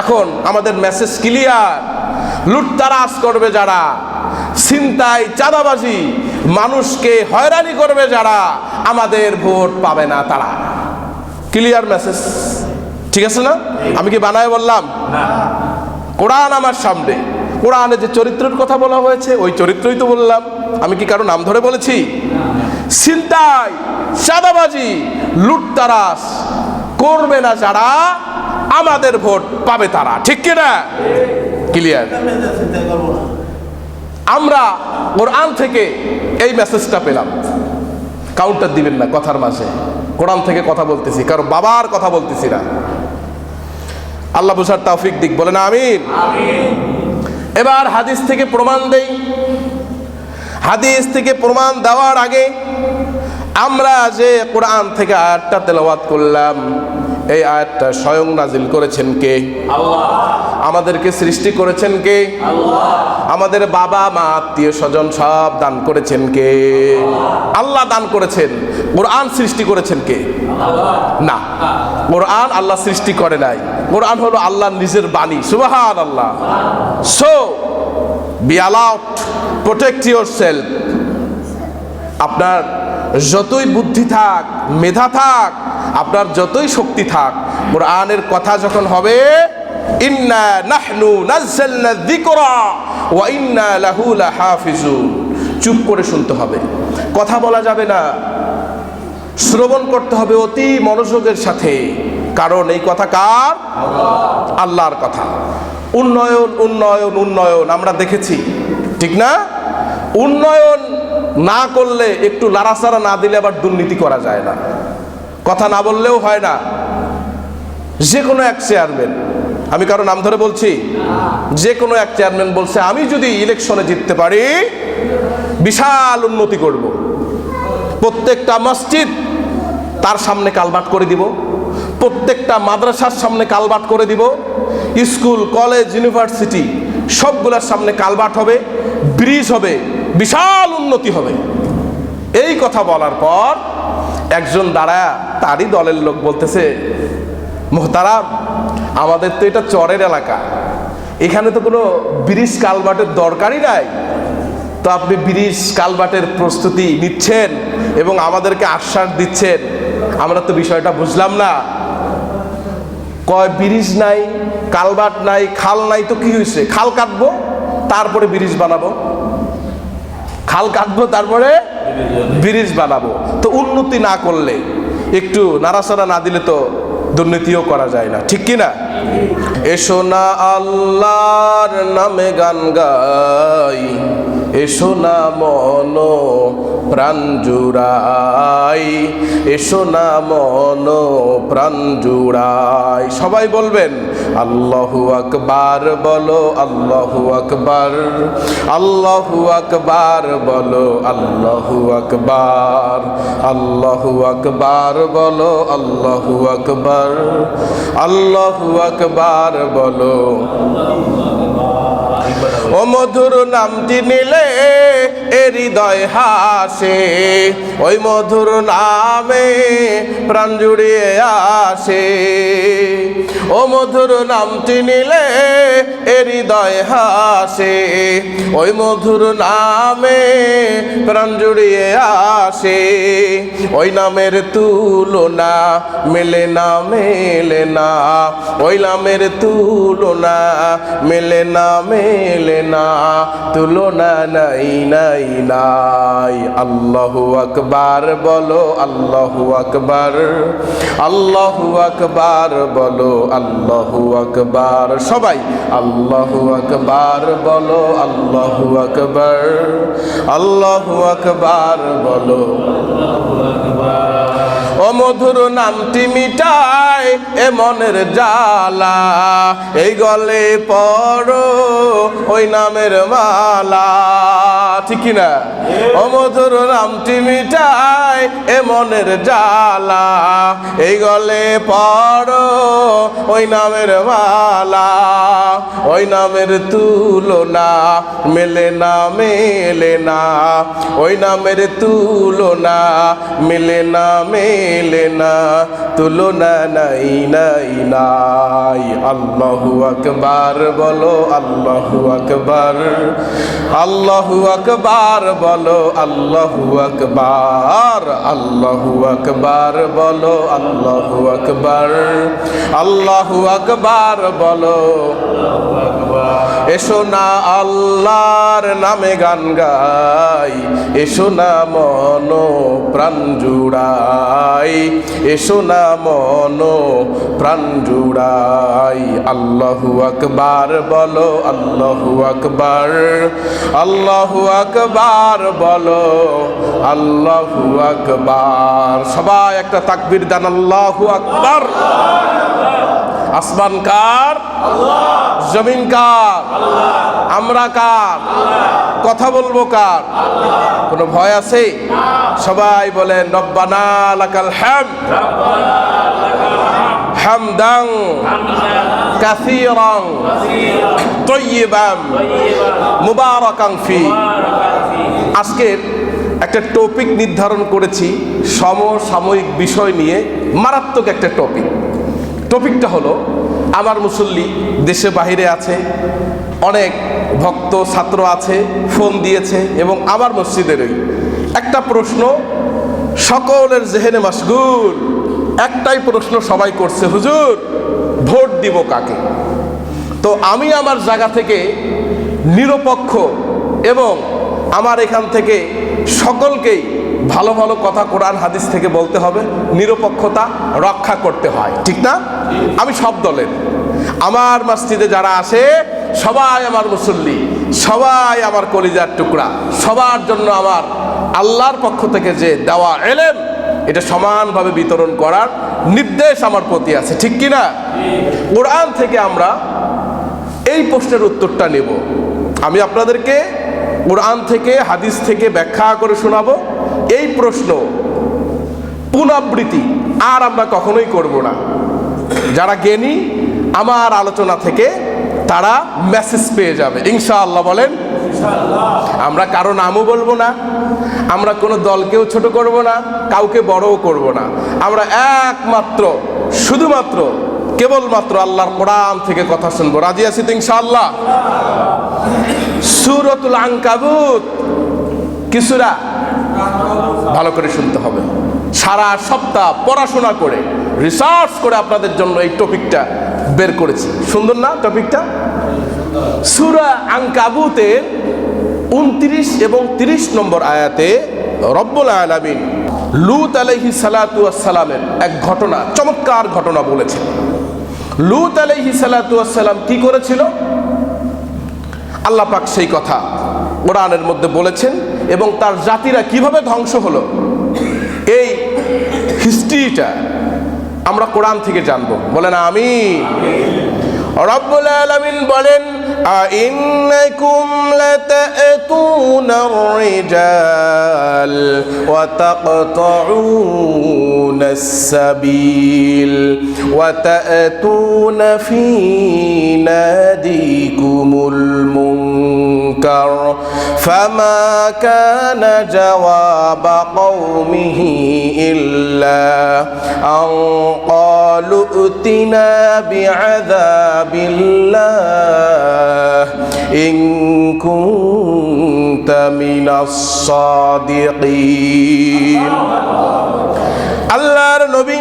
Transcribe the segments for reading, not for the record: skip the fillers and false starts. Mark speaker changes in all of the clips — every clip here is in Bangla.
Speaker 1: এখন আমাদের মেসেজ ক্লিয়ার, লুটতারাজ করবে যারা, ছিনতাই চাঁদাবাজি মানুষকে হয়রানি করবে যারা, আমাদের ভোট পাবে না তারা। ক্লিয়ার মেসেজ, ঠিক আছে না? আমি কি বানায় বললাম? কোরআন আমার সামনে, কোরআনে যে চরিত্রের কথা বলা হয়েছে ওই চরিত্রই তো বললাম। আমি কি কারো নাম ধরে বলেছি? ছিনতাই চাঁদাবাজি লুটতারাজ করবে না যারা, আমাদের ভোট পাবে তারা, ঠিক কিনা? ক্লিয়ার? আমরা কোরআন থেকে এই মেসেজটা পেলাম। কাউন্টার দিবেন না কথার মাঝে, কোরআন থেকে কথা বলতেছি, কারো বাবার কথা বলতেছি না। আল্লাহ বুঝার তৌফিক দিক, বলেন আমিন। এবার হাদিস থেকে প্রমাণ দেই। হাদিস থেকে প্রমাণ দেওয়ার আগে আমরা যে কোরআন থেকে আয়াতটা তেলাওয়াত করলাম, এই আয়াতটা স্বয়ং নাজিল করেছেন কে? আল্লাহ। আমাদেরকে সৃষ্টি করেছেন কে? আল্লাহ। আমাদের বাবা মা আত্মীয় স্বজন সব দান করেছেন কে? আল্লাহ দান করেছেন। কোরআন সৃষ্টি করেছেন কে? আল্লাহ। না, কোরআন আল্লাহ সৃষ্টি করে নাই, কোরআন হলো আল্লাহর নিজের বাণী। সুবহানাল্লাহ। So be allowed, protect yourself. আপনার যতই বুদ্ধি থাক, মেধা থাক, আপনার যতই শক্তি থাক, কোরআনের কথা যখন হবে, ইন্না নাহনু নাযালনা যিকরা ওয়া ইন্না লাহু লাহাফিজুন, চুপ করে শুনতে হবে, কথা বলা যাবে না, শ্রবণ করতে হবে অতি মনোযোগের সাথে। কারণ এই কথা কার? আল্লাহর কথা। উন্নয়ন উন্নয়ন উন্নয়ন আমরা দেখেছি, ঠিক না? উন্নয়ন না করলে, একটু লাড়াচাড়া না দিলে আবার দুর্নীতি করা যায় না, কথা না বললেও হয় না। যে কোনো এক চেয়ারম্যান, আমি কারো নাম ধরে বলছি, যে কোনো এক চেয়ারম্যান বলছে আমি যদি ইলেকশনে জিততে পারি বিশাল উন্নতি করব, প্রত্যেকটা মসজিদ তার সামনে কালভার্ট করে দিব, প্রত্যেকটা মাদ্রাসার সামনে কালভার্ট করে দিব, স্কুল কলেজ ইউনিভার্সিটি সবগুলোর সামনে কালভার্ট হবে, ব্রিজ হবে, বিশাল উন্নতি হবে। এই কথা বলার পর একজন দাঁড়ায়, তারই দলের লোক বলতেছে, মোহতারাম আমাদের তো এটা চরের এলাকা, এখানে তো কোনো ব্রিজ কালভার্টের দরকারই নাই, তো আপনি ব্রিজ কালভার্টের প্রস্তুতি নিচ্ছেন এবং আমাদেরকে আশ্বাস দিচ্ছেন, আমরা তো বিষয়টা বুঝলাম না। কয় ব্রিজ নাই, কালভার্ট নাই, খাল নাই, তো কি হয়েছে? খাল কাটবো তারপরে ব্রিজ বানাবো, খাল কাটবো তারপরে ব্রিজ বানাবো। তো উন্নতি না করলে, একটু নাড়াচাড়া না দিলে তো দুর্নীতিও করা যায় না, ঠিক কি না? এসো না আল্লাহর নামে গান গাই, এসো না মন প্রাণ জুড়াই, এসো না মন প্রাণ জুড়াই। সবাই বলবেন আল্লাহু আকবার, বলো আল্লাহু আকবার, আল্লাহু আকবার, বলো আল্লাহু আকবার, আল্লাহু আকবার, বলো আল্লাহু আকবার, আল্লাহু আকবার, বলো। ও মধুর নামটি নিলে এ হৃদয় হাসে, ওই মধুর নামে প্রাণ জুড়িয়ে আসে। ও মধুর নামটি নিলে এ হৃদয় হাসে, ওই মধুর নামে প্রাণ জুড়িয়ে আসে। ওই নামের তুলনা মেলে না, মেলে না, ওই নামের তুলনা মেলে না, মেলে না, তুলনা নাই নাই নাই। আল্লাহু আকবার, বলো আল্লাহু আকবার, আল্লাহু আকবার, বলো আল্লাহু আকবার। সবাই আল্লাহু আকবার, বলো আল্লাহু আকবার, আল্লাহু আকবার, বলো। ও মধুর নামটি মিটায় এ মনের জ্বালা, এই গলে পড়ো ওই নামের মালা, ঠিক কিনা? ও মধুর নামটি মিটায় এ মনের জ্বালা, এই গলে পড়ো ওই নামের মালা। ওই নামের তুলনা মেলে না, মেলে না, ওই নামের তুলনা মেলে না, মেলে মেলে না, তুলনা নাই নাই নাই। আল্লাহু আকবার বলো, আল্লাহু আকবার, আল্লাহু আকবার বলো, আল্লাহু আকবার, আল্লাহু আকবার বলো, আল্লাহু আকবার, আল্লাহু আকবার বলো। এসো না আল্লাহর নামে গান গাই, এসো না মন প্রাণ জুড়াই, এসো না মন প্রাণ জুড়াই। আল্লাহু আকবার বলো, আল্লাহু আকবার, আল্লাহু আকবার বলো, আল্লাহু আকবার। সবাই একটা তাকবীর দেন, আল্লাহু আকবার। আসমান কার? জমিন কার? আমরা কার? কথা বলবো কার? কোনো ভয় আছে? সবাই বলেন রব্বানা লাকাল হামদ, হামদান কাসীরান তাইয়িবান মুবারাকান ফি। আজকের একটা টপিক নির্ধারণ করেছি সমসাময়িক বিষয় নিয়ে, মারাত্মক একটা টপিক। টপিকটা হলো, আমার মুসল্লি দেশে বাহিরে আছে, অনেক ভক্ত ছাত্র আছে, ফোন দিয়েছে, এবং আমার মসজিদেরই একটা প্রশ্ন সকলের জেহেনে মাশগুল। একটাই প্রশ্ন সবাই করছে, হুজুর ভোট দিব কাকে? তো আমি আমার জায়গা থেকে নিরপেক্ষ এবং আমার এখান থেকে সকলকেই ভালো ভালো কথা কোরআন হাদিস থেকে বলতে হবে, নিরপেক্ষতা রক্ষা করতে হয়, ঠিক না? আমি সব দলের, আমার মসজিদে যারা আসে সবাই আমার মুসল্লি, সবাই আমার কলিজার টুকরা, সবার জন্য আমার আল্লাহর পক্ষ থেকে যে দেওয়া এলেম, এটা সমানভাবে বিতরণ করার নির্দেশ আমার প্রতি আছে, ঠিক কি না? কোরআন থেকে আমরা এই প্রশ্নের উত্তরটা নেব। আমি আপনাদেরকে কোরআন থেকে হাদিস থেকে ব্যাখ্যা করে শোনাবো। এই প্রশ্ন পুনরাবৃত্তি আর আমরা কখনোই করব না। যারা জ্ঞানী আমার আলোচনা থেকে তারা মেসেজ পেয়ে যাবে ইনশাআল্লাহ। বলেন আমরা কারো নামও বলবো না, আমরা কোনো দলকেও ছোট করব না, কাউকে বড়ও করব না। আমরা একমাত্র শুধুমাত্র কেবলমাত্র আল্লাহর কোরআন থেকে কথা শুনবো। রাজি আছি তো ইনশাআল্লাহ? সূরাতুল আনকাবুত কি সূরা? ভালো করে শুনতে হবে। সারা সপ্তাহ পড়াশোনা করে রিসার্চ করে আপনাদের জন্য এই টপিকটা বের করেছি। সুন্দর না টপিকটা? সূরা আনকাবুতের 29 এবং 30 নম্বর আয়াতে রব্বুল আলামিন লূত আলাইহিস সালাতু ওয়াস সালামের এক ঘটনা, চমৎকার ঘটনা বলেছেন। লূত আলাইহিস সালাতু ওয়াস সালাম কি করেছিল, আল্লাহ পাক সেই কথা কোরআনের মধ্যে বলেছেন, এবং তার জাতিরা কিভাবে ধ্বংস হলো এই হিস্ট্রিটা আমরা কোরআন থেকে জানবো। বলেন আমিন। রব্বুল আলামিন বলেন, আইন্নাকুম লাতাতুনার রিজাল ওয়া তাকতাউনাস সাবিল ওয়া তাতুনা ফি নাদিকুমুল মুনকার ফামা কানা জাওয়াবা কওমিহি ইল্লা আন ক্বালু উতিনা বিআযাবিল্লাহ ইন কুনতা মিনাস সাদিকিন। আল্লাহর নবী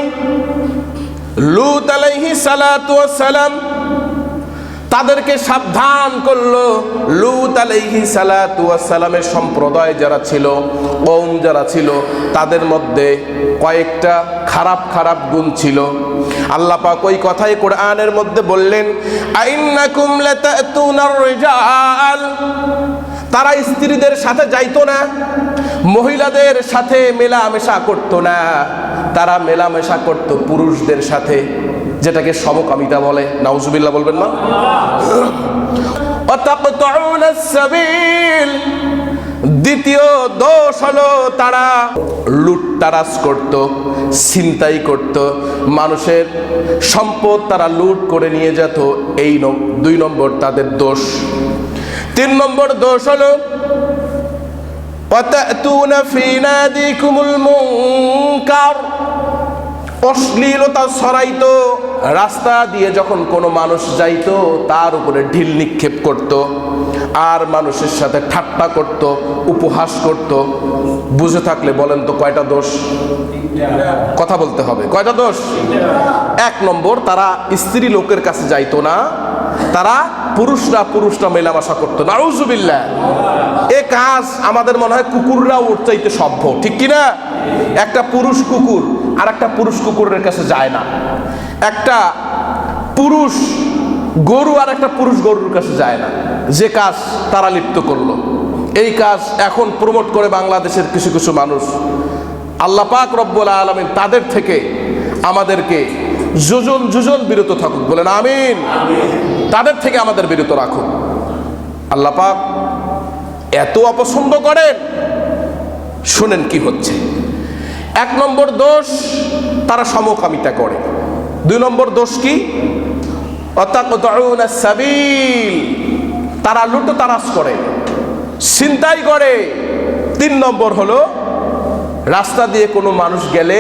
Speaker 1: লূত আলাইহিস সালাতু ওয়াস সালাম তাদেরকে সাবধান করলো। লূত আলাইহিস সালাতু ওয়াস সালামের সম্প্রদায় যারা ছিল, কওম যারা ছিল, তাদের মধ্যে কয়েকটা খারাপ খারাপ গুণ ছিল। আল্লাহ পাক ওই কথাই কোরআনের মধ্যে বললেন, আইন্নাকুম লাতাতুনার রিজাল। তারা স্ত্রীদের সাথে যাইতো না, মহিলাদের সাথে মেলামেশা করতো না, তারা মেলামেশা করত পুরুষদের সাথে, যেটাকে সমকামিতা বলে। নাউজুবিল্লাহ বলবেন না? ওয়াতাকতাউনাস সাবিল। দ্বিতীয় দোষ হলো তারা লুটতারাজ করত, ছিনতাই করত, মানুষের সম্পদ তারা লুট করে নিয়ে যেত। এই 2 নম্বর তাদের দোষ। 3 নম্বর দোষ হলো ওয়াতাতুনা ফি নাদিকুমুল মুনকার। অশ্লীলতা ছড়াইতো, রাস্তা দিয়ে যখন কোনো মানুষ যাইতো তার উপরে ঢিল নিক্ষেপ করত, আর মানুষের সাথে ঠাট্টা করত, উপহাস করত। বুঝে থাকলে বলেন তো কয়টা দোষ? কথা বলতে হবে, কয়টা দোষ? 1 নম্বর, তারা স্ত্রী লোকের কাছে যাইতো না, তারা পুরুষরা মেলামেশা করতো। নাউজুবিল্লাহ। এ কাজ আমাদের মনে হয় কুকুররাও ওর চাইতে সভ্য, ঠিক কিনা? একটা পুরুষ কুকুর আর একটা পুরুষ কুকুরের কাছে যায় না, একটা পুরুষ গরু আর একটা পুরুষ গরুর কাছে যায় না। যে কাজ তারা লিপ্ত করলো, এই কাজ এখন প্রমোট করে বাংলাদেশের কিছু কিছু মানুষ। আল্লাহ পাক রব্বুল আলামিন তাদের থেকে আমাদেরকে যোজন বিরত থাকুক, বলেন আমিন। তাদের থেকে আমাদের বিরত রাখুক। আল্লাহ পাক এত অপছন্দ করেন, শুনেন কি হচ্ছে। 1 নম্বর দোষ, তারা সমকামিতা করে। 2 নম্বর দোষ কি? ওয়াতাকতাউনাস সাবিল, তারা লুটতরাজ করে, ছিনতাই করে। 3 নম্বর হলো রাস্তা দিয়ে কোনো মানুষ গেলে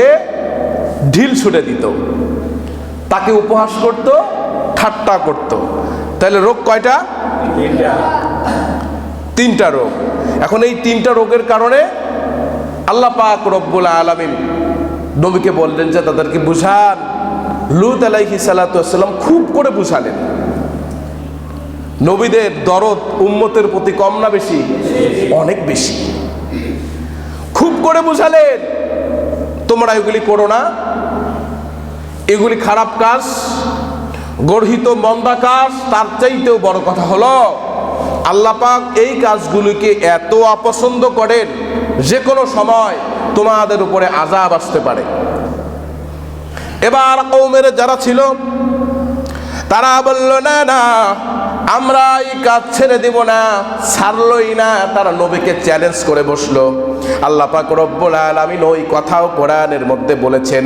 Speaker 1: ঢিল ছুড়ে দিত, তাকে উপহাস করত, ঠাট্টা করত। তাহলে রোগ কয়টা? 3টা রোগ। এখন এই 3টা রোগের কারণে আল্লাহ পাক রব্বুল আলামিন নবীকে বললেন যে তাদেরকে বুঝান। লূত আলাইহিস সালাতু ওয়াস সালাম খুব করে বুঝালেন। নবীদের দরদ উম্মতের প্রতি কম না বেশি? অনেক বেশি। খুব করে বুঝালেন, তোমরা এগুলি করো না, এগুলি খারাপ কাজ, গর্হিত মন্দা কাজ। তার চাইতেও বড় কথা হলো আল্লাহ পাক এই কাজগুলিকে এত অপছন্দ করেন, যে কোনো সময় তোমাদের উপরে আযাব আসতে পারে। এবার কওমের যারা ছিল তারা বলল, না না, আমরা এই কাজ ছেড়ে দেব না, ছাড়লই না। তারা নবীকে চ্যালেঞ্জ করে বসলো। আল্লাহ পাক রব্বুল আলামিন ওই কথাও কোরআনের মধ্যে বলেছেন,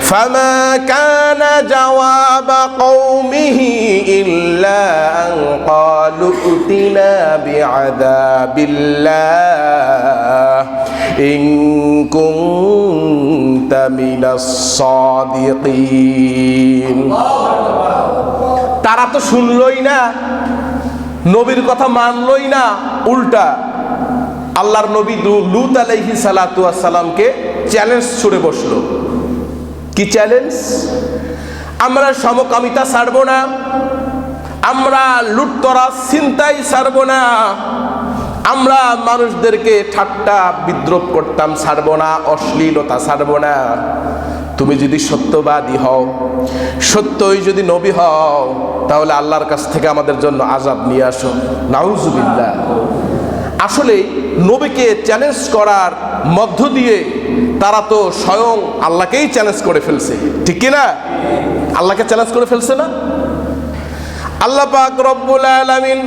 Speaker 1: ফামা কানা জাওয়াবা কওমিহি ইল্লা আন ক্বালু উতিনা বিআযাবিল্লাহ ইন কুনতা মিনাস সাদিকিন। তারা তো শুনলই না, নবীর কথা মানলই না, উল্টা আল্লাহর নবী লূত আলাইহিস সালাতু ওয়াস সালামকে চ্যালেঞ্জ ছুড়ে বসলো। কি চ্যালেঞ্জ? আমরা সমকামিতা ছাড়বো না, আমরা লুটতরাজ ছিনতাই ছাড়বো না, আমরা মানুষদেরকে ঠাট্টা বিদ্রুপ করতাম ছাড়বো না, অশ্লীলতা ছাড়বো না। তুমি যদি সত্যবাদী হও, সত্যই যদি নবী হও, তাহলে আল্লাহর কাছ থেকে আমাদের জন্য আযাব নিয়ে আসো। নাউজুবিল্লাহ। আসলে নবীকে চ্যালেঞ্জ করার মধ্য দিয়ে তারা তো স্বয়ং আল্লাহকেই চ্যালেঞ্জ করে ফেলছে, ঠিক কিনা? আল্লাহকে চ্যালেঞ্জ করে ফেলছে না? আল্লাহ পাক রব্বুল আলামিন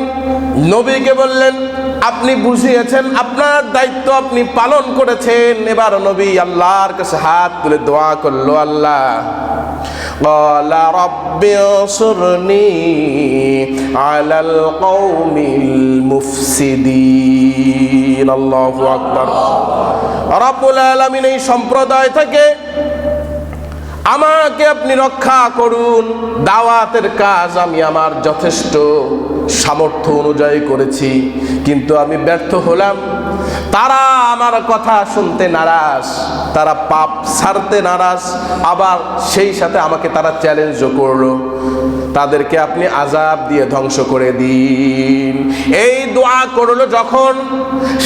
Speaker 1: নবীকে বললেন, আপনি বুঝিয়েছেন, আপনার দায়িত্ব আপনি পালন করেছেন। এবার নবী আল্লাহর কাছে হাত তুলে দোয়া করলো, আল্লাহ ক্বালা রাব্বি আনসুরনি আলাল কওমিল মুফসিদিন। আল্লাহু আকবার। রব্বুল আলামিন এই সম্প্রদায় থেকে আমাকে আপনি রক্ষা করুন। দাওয়াতের কাজ আমি আমার যথেষ্ট সামর্থ্য অনুযায়ী করেছি, কিন্তু আমি ব্যর্থ হলাম। তারা আমার কথা শুনতে নারাজ, তারা পাপ ছাড়তে নারাজ, আবার সেই সাথে আমাকে তারা চ্যালেঞ্জও করলো। তাদেরকে আপনি আযাব দিয়ে ধ্বংস করে দিন। এই দোয়া করলো যখন,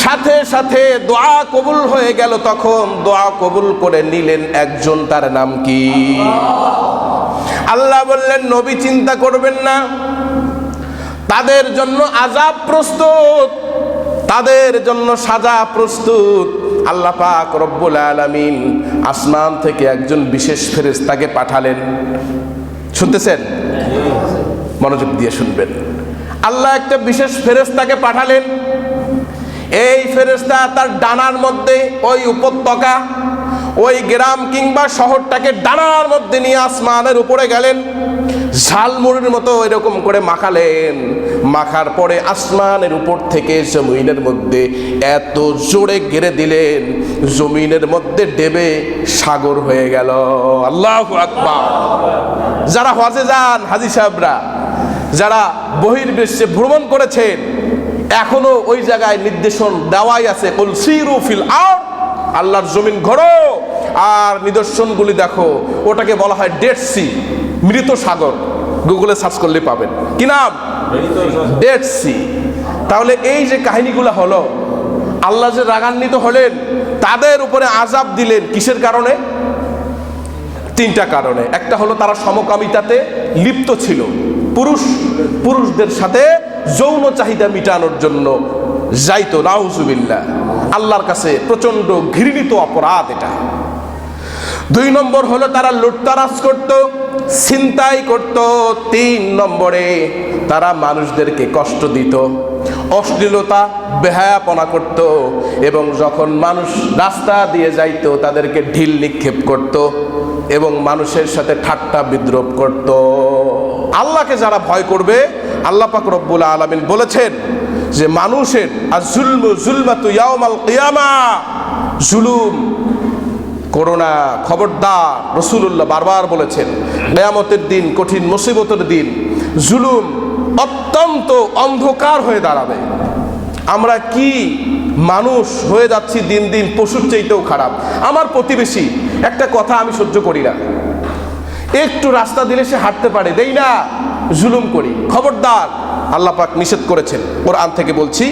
Speaker 1: সাথে সাথে দোয়া কবুল হয়ে গেল। তখন দোয়া কবুল করে নিলেন একজন, তার নাম কি? আল্লাহ বললেন, নবী চিন্তা করবেন না, তাদের জন্য আযাব প্রস্তুত, তাদের জন্য সাজা প্রস্তুত। আল্লাহ পাক রব্বুল আলামিন আসমান থেকে একজন বিশেষ ফেরেশতাকে পাঠালেন। শুনতেছেন? মনোযোগ দিয়ে শুনবেন। আল্লাহ একটা বিশেষ ফেরেশতাকে পাঠালেন। এই ফেরেশতা তার ডানার মধ্যে ওই উপত্যকা, ওই গ্রাম কিংবা শহরটাকে ডানার মধ্যে নিয়ে আসমানের উপরে গেলেন। ঝালমুড়ির মতো এরকম করে মাখালেন। মাখার পরে আসমানের উপর থেকে জমিনের মধ্যে এত জোরে গেড়ে দিলেন, জমিনের মধ্যে ডেবে সাগর হয়ে গেল। আল্লাহু আকবার। যারা হজে যান, হাজী সাহেবরা যারা বহির্বিশ্বে ভ্রমণ করেছেন, এখনো ওই জায়গায় নির্দেশন দেওয়াই আছে, কুল সিরু ফিল আরদ, আল্লাহর জমিন ঘোরো আর নিদর্শনগুলি দেখো। ওটাকে বলা হয় ডেড সি, মৃত সাগর। গুগলে সার্চ করলে পাবেন। কি নাম? Dead sea. তাহলে এই যে কাহিনীগুলো হলো, আল্লাহ যে রাগান্বিত হলেন, তাদের উপরে আযাব দিলেন কিসের কারণে? তিনটা কারণে। একটা হলো তারা সমকামিতাতে লিপ্ত ছিল, পুরুষদের সাথে যৌন চাহিদা মিটানোর জন্য যাইতো, নাউজুবিল্লাহ। আল্লাহর কাছে প্রচন্ড ঘৃণিত অপরাধ এটা। 2 নম্বর হলো তারা লুটতারাজ করত, ছিনতাই করত। 3 নম্বরে তারা মানুষদেরকে কষ্ট দিত, অশ্লীলতা বেহায়াপনা করত, এবং যখন মানুষ রাস্তা দিয়ে যাইতো তাদেরকে ঢিল নিক্ষেপ করত এবং মানুষের সাথে ঠাট্টা বিদ্রূপ করত। আল্লাহকে যারা ভয় করবে, আল্লাহ পাক রব্বুল আলামিন বলেছেন যে মানুষের আয-যুলমু যুলমাতু ইয়াউমাল কিয়ামা, জুলুম করো না, খবরদার। রাসূলুল্লাহ বারবার বলেছেন কিয়ামতের দিন, কঠিন মুসিবতের দিন জুলুম অত্যন্ত অন্ধকার হয়ে দাঁড়াবে। আমরা কি মানুষ হয়ে যাচ্ছি দিন দিন পশুর চাইতেও খারাপ। আমার প্রতিবেশী, একটা কথা আমি সহ্য করি না, একটু রাস্তা দিলে সে হাঁটতে পারে, দেই না, জুলুম করি। খবরদার, আল্লাহ পাক নিষেধ করেছেন। কোরআন থেকে বলছি,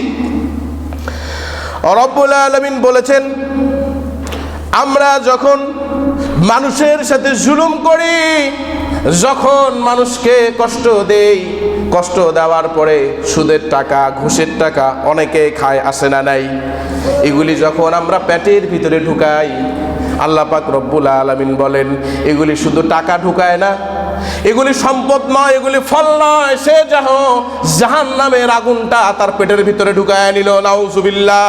Speaker 1: রব্বুল আলামিন বলেছেন, আমরা যখন মানুষের সাথে জুলুম করি, যখন মানুষকে কষ্ট দেই, কষ্ট দেওয়ার পরে সুদের টাকা, ঘুষের টাকা অনেকে খায়, আসে না নাই, এগুলি যখন আমরা পেটের ভিতরে ঢুকাই, আল্লাহ পাক রব্বুল আলামিন বলেন এগুলি শুধু টাকা ঢুকায় না, এগুলি সম্পদ নয়, এগুলি ফল নয়, সে জাহান্নামের আগুনটা তার পেটের ভিতরে ঢুকায় নিল। নাউজুবিল্লাহ।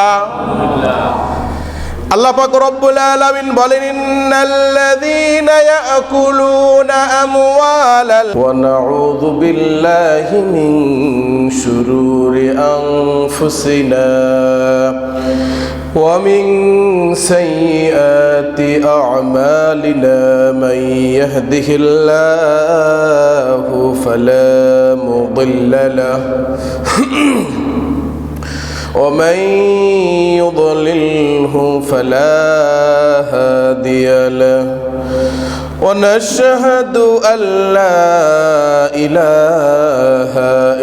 Speaker 1: আল্লাহ পাক রব্বুল আলামিন বলেন, ইন্নাল্লাযীনা ইয়াকুলুনা আমওয়ালাল ওয়া নাউযু বিল্লাহি মিন শুরুরি আনফুসিনা ওয়া মিন সাইয়্যাতি আ'মালিনা মান ইয়াহদিহিল্লাহু ফালা মুদিল্লা লাহু ومن يضلله فلا هادي له ونشهد أن لا إله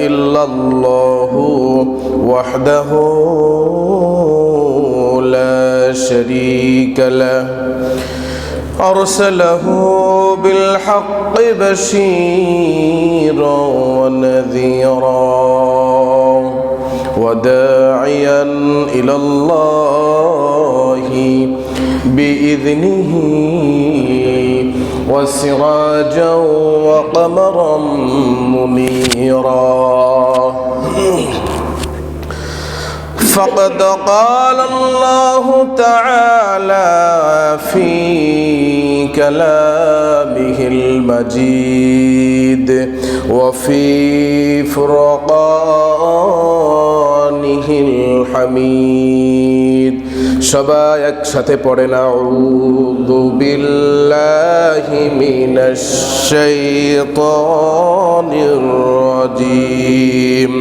Speaker 1: إلا الله وحده لا شريك له أرسله بالحق بشيرا ونذيرا وداعيا إلى الله بإذنه وسراجا وقمرا منيرا فقد قال الله تعالى في كلامه المجيد وفي فرقانه الحميد সবাই একসাথে পড়েন, আউযু বিল্লাহি মিনাশ শাইতানির রাজীম,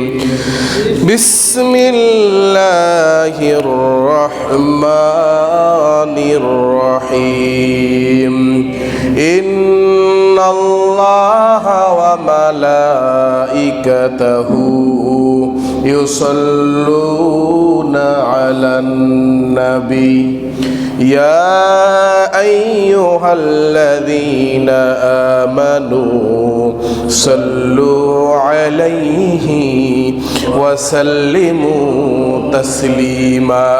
Speaker 1: বিসমিল্লাহির রহমানির রহিম, ইন্নাল্লাহা ওয়া মালাইকাতাহু ইউসাল্লুনা আলান নবী ইয়া আইয়ুহাল্লাযীনা আমানু সাল্লু আলাইহি ওয়া সাল্লিমু তাসলিমা।